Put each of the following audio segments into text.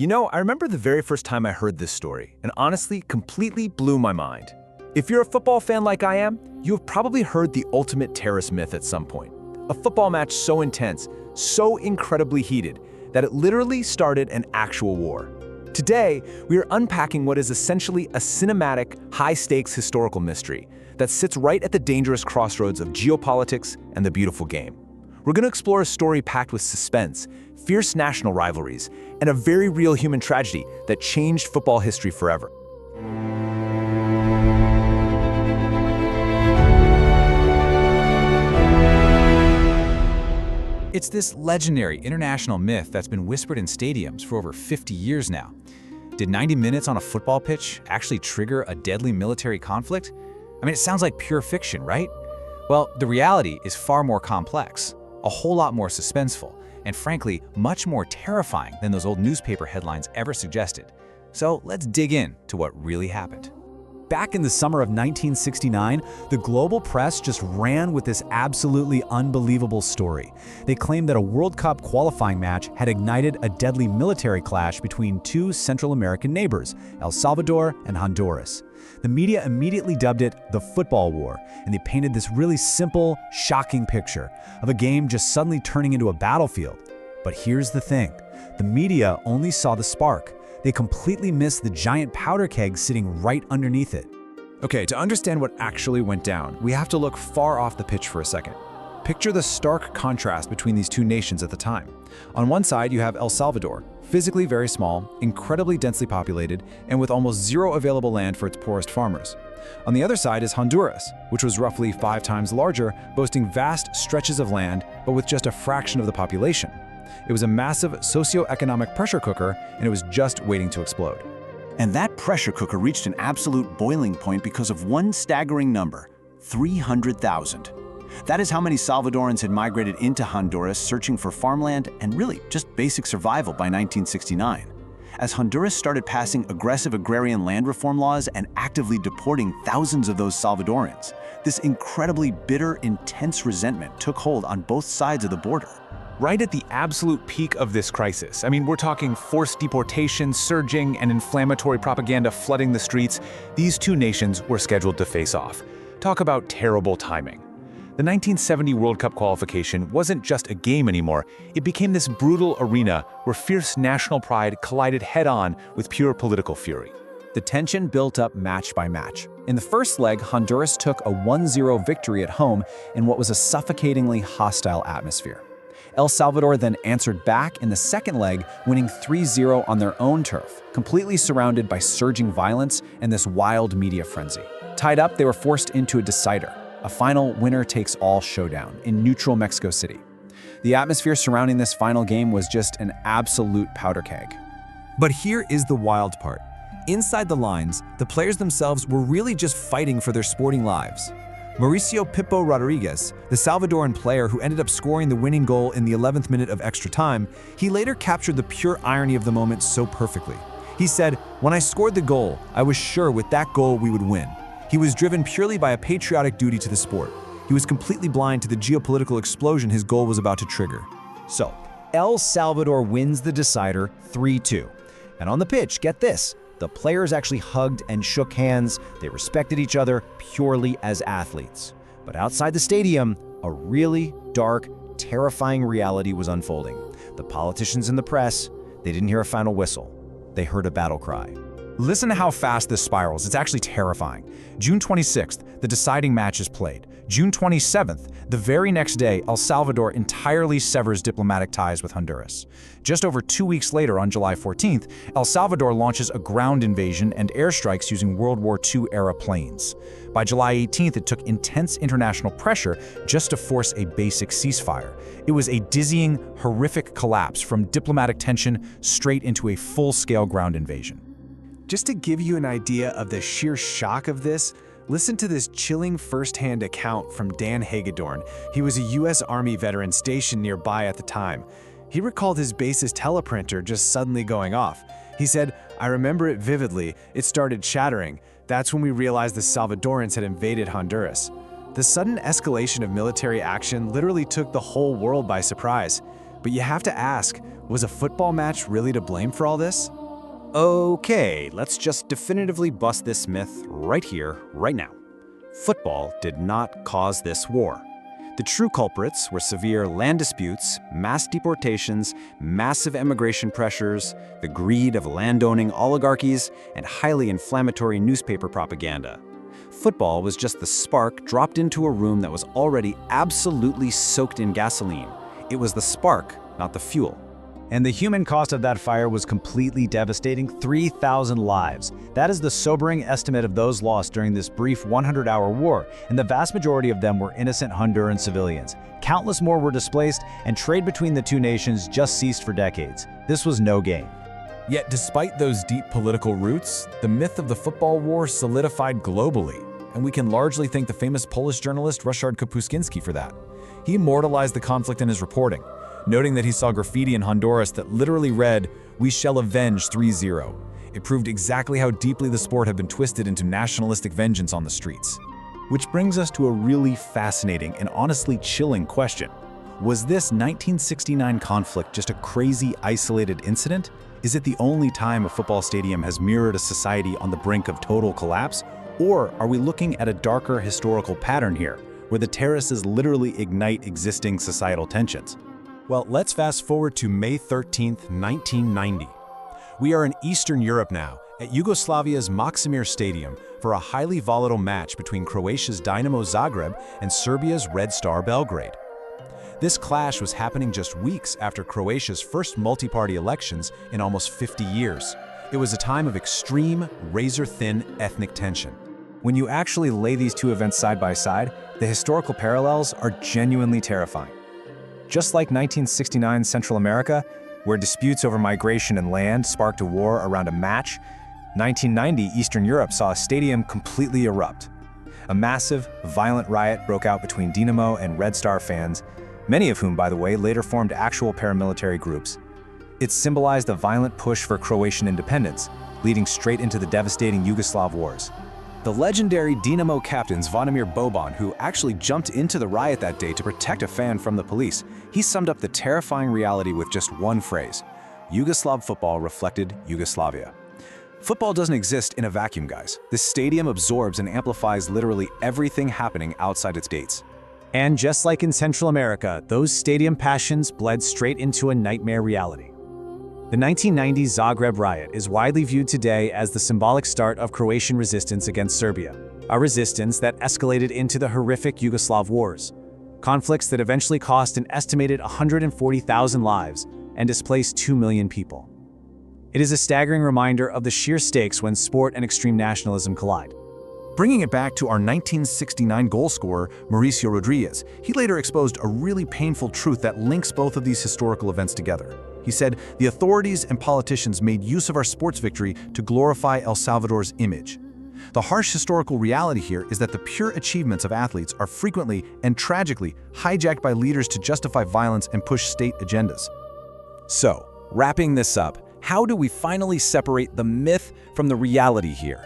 You know, I remember the very first time I heard this story, and honestly, completely blew my mind. If you're a football fan like I am, you have probably heard the ultimate terrorist myth at some point. A football match so intense, so incredibly heated, that it literally started an actual war. Today, we are unpacking what is essentially a cinematic, high-stakes historical mystery that sits right at the dangerous crossroads of geopolitics and the beautiful game. We're going to explore a story packed with suspense, fierce national rivalries, and a very real human tragedy that changed football history forever. It's this legendary international myth that's been whispered in stadiums for over 50 years now. Did 90 minutes on a football pitch actually trigger a deadly military conflict? I mean, it sounds like pure fiction, right? Well, the reality is far more complex, a whole lot more suspenseful, and frankly, much more terrifying than those old newspaper headlines ever suggested. So let's dig in to what really happened. Back in the summer of 1969, the global press just ran with this absolutely unbelievable story. They claimed that a World Cup qualifying match had ignited a deadly military clash between two Central American neighbors, El Salvador and Honduras. The media immediately dubbed it the Football War, and they painted this really simple, shocking picture of a game just suddenly turning into a battlefield. But here's the thing, the media only saw the spark. They completely missed the giant powder keg sitting right underneath it. Okay, to understand what actually went down, we have to look far off the pitch for a second. Picture the stark contrast between these two nations at the time. On one side, you have El Salvador, physically very small, incredibly densely populated, and with almost zero available land for its poorest farmers. On the other side is Honduras, which was roughly 5 times larger, boasting vast stretches of land, but with just a fraction of the population. It was a massive socio-economic pressure cooker, and it was just waiting to explode. And that pressure cooker reached an absolute boiling point because of one staggering number: 300,000. That is how many Salvadorans had migrated into Honduras searching for farmland and really just basic survival by 1969. As Honduras started passing aggressive agrarian land reform laws and actively deporting thousands of those Salvadorans, this incredibly bitter, intense resentment took hold on both sides of the border. Right at the absolute peak of this crisis, I mean, we're talking forced deportation surging and inflammatory propaganda flooding the streets, these two nations were scheduled to face off. Talk about terrible timing. The 1970 World Cup qualification wasn't just a game anymore, it became this brutal arena where fierce national pride collided head-on with pure political fury. The tension built up match by match. In the first leg, Honduras took a 1-0 victory at home in what was a suffocatingly hostile atmosphere. El Salvador then answered back in the second leg, winning 3-0 on their own turf, completely surrounded by surging violence and this wild media frenzy. Tied up, they were forced into a decider, a final winner-takes-all showdown in neutral Mexico City. The atmosphere surrounding this final game was just an absolute powder keg. But here is the wild part. Inside the lines, the players themselves were really just fighting for their sporting lives. Mauricio "Pippo" Rodriguez, the Salvadoran player who ended up scoring the winning goal in the 11th minute of extra time, he later captured the pure irony of the moment so perfectly. He said, "When I scored the goal, I was sure with that goal we would win." He was driven purely by a patriotic duty to the sport. He was completely blind to the geopolitical explosion his goal was about to trigger. So, El Salvador wins the decider 3-2. And on the pitch, get this, the players actually hugged and shook hands. They respected each other purely as athletes. But outside the stadium, a really dark, terrifying reality was unfolding. The politicians and the press, they didn't hear a final whistle. They heard a battle cry. Listen to how fast this spirals. It's actually terrifying. June 26th, the deciding match is played. June 27th, the very next day, El Salvador entirely severs diplomatic ties with Honduras. Just over 2 weeks later, on July 14th, El Salvador launches a ground invasion and airstrikes using World War II-era planes. By July 18th, it took intense international pressure just to force a basic ceasefire. It was a dizzying, horrific collapse from diplomatic tension straight into a full-scale ground invasion. Just to give you an idea of the sheer shock of this, listen to this chilling first-hand account from Dan Hagedorn. He was a U.S. Army veteran stationed nearby at the time. He recalled his base's teleprinter just suddenly going off. He said, "I remember it vividly. It started shattering. That's when we realized the Salvadorans had invaded Honduras. The sudden escalation of military action literally took the whole world by surprise. But you have to ask, was a football match really to blame for all this? Okay, let's just definitively bust this myth right here, right now. Football did not cause this war. The true culprits were severe land disputes, mass deportations, massive immigration pressures, the greed of landowning oligarchies, and highly inflammatory newspaper propaganda. Football was just the spark dropped into a room that was already absolutely soaked in gasoline. It was the spark, not the fuel. And the human cost of that fire was completely devastating: 3,000 lives. That is the sobering estimate of those lost during this brief 100-hour war, and the vast majority of them were innocent Honduran civilians. Countless more were displaced, and trade between the two nations just ceased for decades. This was no game. Yet despite those deep political roots, the myth of the football war solidified globally, and we can largely thank the famous Polish journalist Ryszard Kapuscinski for that. He immortalized the conflict in his reporting, noting that he saw graffiti in Honduras that literally read, "We shall avenge 3-0. It proved exactly how deeply the sport had been twisted into nationalistic vengeance on the streets. Which brings us to a really fascinating and honestly chilling question. Was this 1969 conflict just a crazy, isolated incident? Is it the only time a football stadium has mirrored a society on the brink of total collapse? Or are we looking at a darker historical pattern here, where the terraces literally ignite existing societal tensions? Well, let's fast forward to May 13th, 1990. We are in Eastern Europe now, at Yugoslavia's Maksimir Stadium, for a highly volatile match between Croatia's Dinamo Zagreb and Serbia's Red Star Belgrade. This clash was happening just weeks after Croatia's first multi-party elections in almost 50 years. It was a time of extreme, razor-thin ethnic tension. When you actually lay these two events side by side, the historical parallels are genuinely terrifying. Just like 1969 Central America, where disputes over migration and land sparked a war around a match, 1990 Eastern Europe saw a stadium completely erupt. A massive, violent riot broke out between Dinamo and Red Star fans, many of whom, by the way, later formed actual paramilitary groups. It symbolized a violent push for Croatian independence, leading straight into the devastating Yugoslav wars. The legendary Dinamo captain Zvonimir Boban, who actually jumped into the riot that day to protect a fan from the police, he summed up the terrifying reality with just one phrase: Yugoslav football reflected Yugoslavia. Football doesn't exist in a vacuum, guys. This stadium absorbs and amplifies literally everything happening outside its gates. And just like in Central America, those stadium passions bled straight into a nightmare reality. The 1990 Zagreb riot is widely viewed today as the symbolic start of Croatian resistance against Serbia, a resistance that escalated into the horrific Yugoslav wars, conflicts that eventually cost an estimated 140,000 lives and displaced 2 million people. It is a staggering reminder of the sheer stakes when sport and extreme nationalism collide. Bringing it back to our 1969 goal scorer, Mauricio Rodriguez, he later exposed a really painful truth that links both of these historical events together. He said, "The authorities and politicians made use of our sports victory to glorify El Salvador's image." The harsh historical reality here is that the pure achievements of athletes are frequently and tragically hijacked by leaders to justify violence and push state agendas. So, wrapping this up, how do we finally separate the myth from the reality here?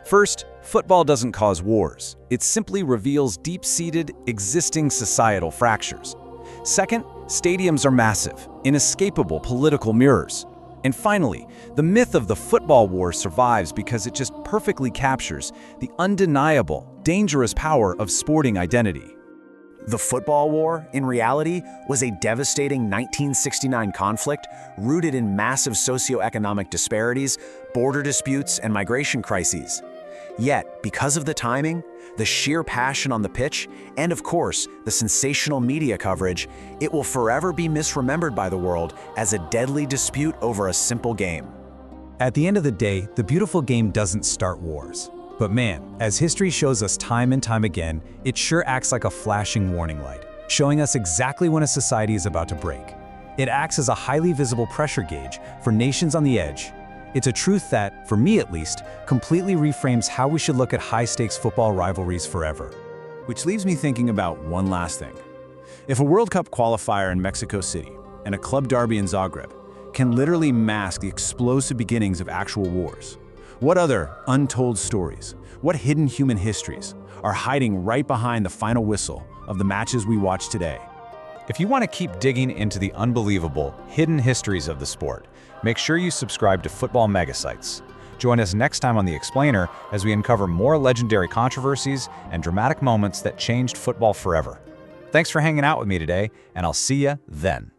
First, football doesn't cause wars. It simply reveals deep-seated, existing societal fractures. Second, stadiums are massive, inescapable political mirrors. And finally, the myth of the football war survives because it just perfectly captures the undeniable, dangerous power of sporting identity. The football war, in reality, was a devastating 1969 conflict rooted in massive socioeconomic disparities, border disputes, and migration crises. Yet, because of the timing, the sheer passion on the pitch, and of course, the sensational media coverage, it will forever be misremembered by the world as a deadly dispute over a simple game. At the end of the day, the beautiful game doesn't start wars. But man, as history shows us time and time again, it sure acts like a flashing warning light, showing us exactly when a society is about to break. It acts as a highly visible pressure gauge for nations on the edge. It's a truth that, for me at least, completely reframes how we should look at high-stakes football rivalries forever. Which leaves me thinking about one last thing. If a World Cup qualifier in Mexico City and a club derby in Zagreb can literally mask the explosive beginnings of actual wars, what other untold stories, what hidden human histories are hiding right behind the final whistle of the matches we watch today? If you want to keep digging into the unbelievable, hidden histories of the sport, make sure you subscribe to Football Megasites. Join us next time on The Explainer as we uncover more legendary controversies and dramatic moments that changed football forever. Thanks for hanging out with me today, and I'll see you then.